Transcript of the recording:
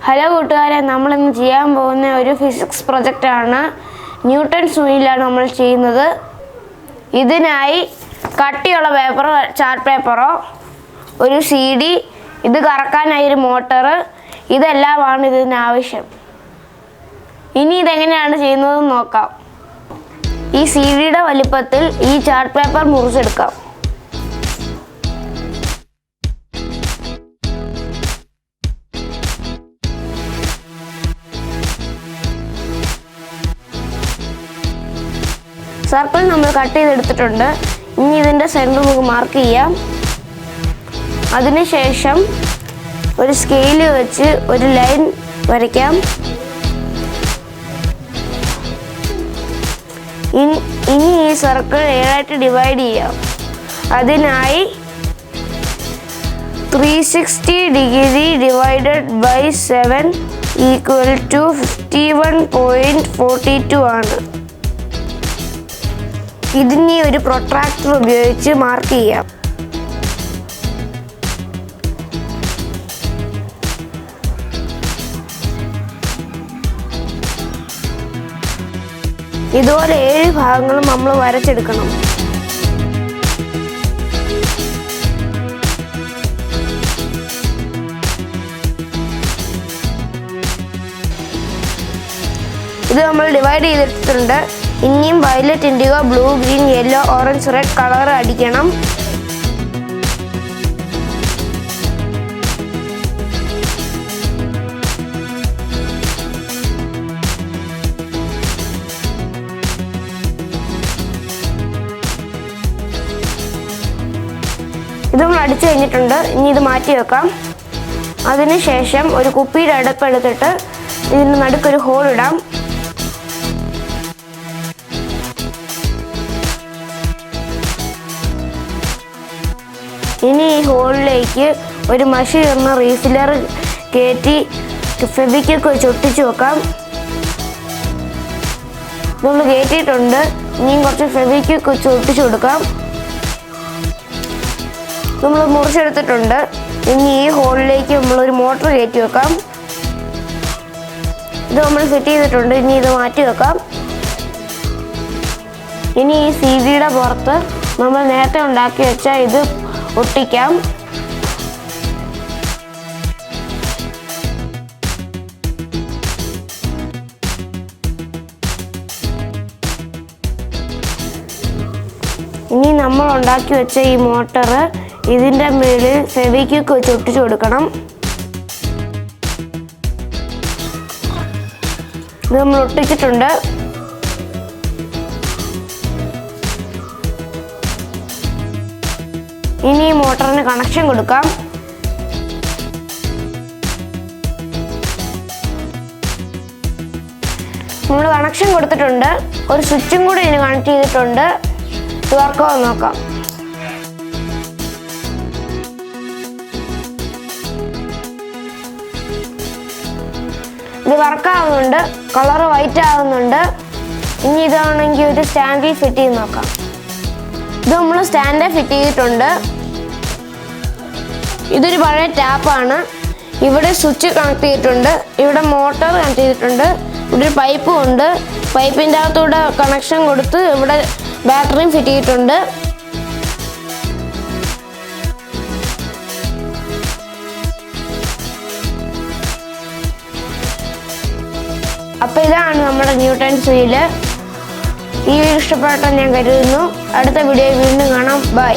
Hello കൂട്ടുകാരെ, നമ്മളിന്ന് ചെയ്യാൻ പോകുന്ന ഒരു ഫിസിക്സ് പ്രൊജക്റ്റാണ്. ന്യൂട്ടൺസ് വീലാണ് നമ്മൾ ചെയ്യുന്നത്. ഇതിനായി കട്ടിയുള്ള പേപ്പർ, ചാർട്ട് പേപ്പറോ, ഒരു CD, ഇത് കറക്കാനായി ഒരു മോട്ടർ, ഇതെല്ലാമാണ് ഇതിനാവശ്യം. ഇനി ഇതെങ്ങനെയാണ് ചെയ്യുന്നതെന്ന് നോക്കാം. ഈ CDയുടെ വലിപ്പത്തിൽ ഈ ചാർട്ട് പേപ്പർ മുറിച്ചെടുക്കാം. സർക്കിൾ നമ്മൾ കട്ട് ചെയ്തെടുത്തിട്ടുണ്ട്. ഇനി ഇതിൻ്റെ സെൻറ്റർ നമുക്ക് മാർക്ക് ചെയ്യാം. അതിനുശേഷം ഒരു സ്കെയിൽ വെച്ച് ഒരു ലൈൻ വരയ്ക്കാം. ഇനി ഈ സർക്കിൾ 7ആയിട്ട് ഡിവൈഡ് ചെയ്യാം. അതിനായി 360 degree divided by 7 equal to 51.42 ആണ്. ഇതിനി ഒരു പ്രൊട്രാക്ടർ ഉപയോഗിച്ച് മാർക്ക് ചെയ്യാം. ഇതുപോലെ 7 ഭാഗങ്ങളും നമ്മൾ വരച്ചെടുക്കണം. ഇത് നമ്മൾ ഡിവൈഡ് ചെയ്തിട്ടുണ്ട്. ഇനിയും violet, IndiGo, blue, green, yellow, orange, red colour അടിക്കണം. ഇത് നമ്മൾ അടിച്ചു കഴിഞ്ഞിട്ടുണ്ട്. ഇനി ഇത് മാറ്റി വെക്കാം. അതിനുശേഷം ഒരു കുപ്പിയുടെ അടപ്പെടുത്തിട്ട് ഇതിന് നടുക്കൊരു ഹോൾ ഇടാം. ഇനി ഈ ഹോളിലേക്ക് ഒരു മഷി ചേർന്ന റീഫില്ലർ കയറ്റി ഫെവിക്വിക്ക് വെച്ച് ഒട്ടിച്ചു വെക്കാം. നമ്മൾ കയറ്റിയിട്ടുണ്ട്. ഇനിയും കുറച്ച് ഫെവിക്വിക്ക് വെച്ച് ഒട്ടിച്ചു കൊടുക്കാം. നമ്മൾ മുറിച്ചെടുത്തിട്ടുണ്ട്. ഇനി ഈ ഹോളിലേക്ക് നമ്മളൊരു മോട്ടർ കയറ്റി വെക്കാം. ഇത് നമ്മൾ ഫിറ്റ് ചെയ്തിട്ടുണ്ട്. ഇനി ഇത് മാറ്റി വെക്കാം. ഇനി ഈ CDയുടെ പുറത്ത് നമ്മൾ നേരത്തെ ഉണ്ടാക്കി വെച്ച ഇത് ഒട്ടിക്കാം. ഇനി നമ്മൾ ഉണ്ടാക്കി വെച്ച ഈ മോട്ടർ ഇതിൻ്റെ മേളിൽ ഫെവിക്വിക്ക് വെച്ച് ഒട്ടിച്ചു കൊടുക്കണം. ഇത് നമ്മൾ ഒട്ടിച്ചിട്ടുണ്ട്. ഇനി ഈ മോട്ടറിന് കണക്ഷൻ കൊടുക്കാം. നമ്മൾ കണക്ഷൻ കൊടുത്തിട്ടുണ്ട്. ഒരു സ്വിച്ചും കൂടി ഇതിന് കണക്ട് ചെയ്തിട്ടുണ്ട്. ഇത് വർക്കാവും നോക്കാം. ഇത് വർക്കാവുന്നുണ്ട്. കളർ വൈറ്റ് ആവുന്നുണ്ട്. ഇനി ഇതാണെങ്കിൽ ഒരു സ്റ്റാൻഡിൽ ഫിറ്റ് ചെയ്ത് നോക്കാം. ഇത് നമ്മൾ സ്റ്റാൻഡിൽ ഫിറ്റ് ചെയ്തിട്ടുണ്ട്. ഇതൊരു പഴയ ടാപ്പാണ്. ഇവിടെ സ്വിച്ച് കണക്ട് ചെയ്തിട്ടുണ്ട്. ഇവിടെ മോട്ടോർ കണക്ട് ചെയ്തിട്ടുണ്ട്. ഇവിടെ ഒരു പൈപ്പും ഉണ്ട്. പൈപ്പിൻ്റെ അകത്തൂടെ കണക്ഷൻ കൊടുത്ത് ഇവിടെ ബാറ്ററിയും ഫിറ്റ് ചെയ്തിട്ടുണ്ട്. അപ്പോൾ ഇതാണ് നമ്മുടെ ന്യൂട്ടൺസ് വീല്. ഈ വീഡിയോ ഇഷ്ടപ്പെട്ടാൽ ഞാൻ കരുതുന്നു. അടുത്ത വീഡിയോയിൽ വീണ്ടും കാണാം. ബൈ.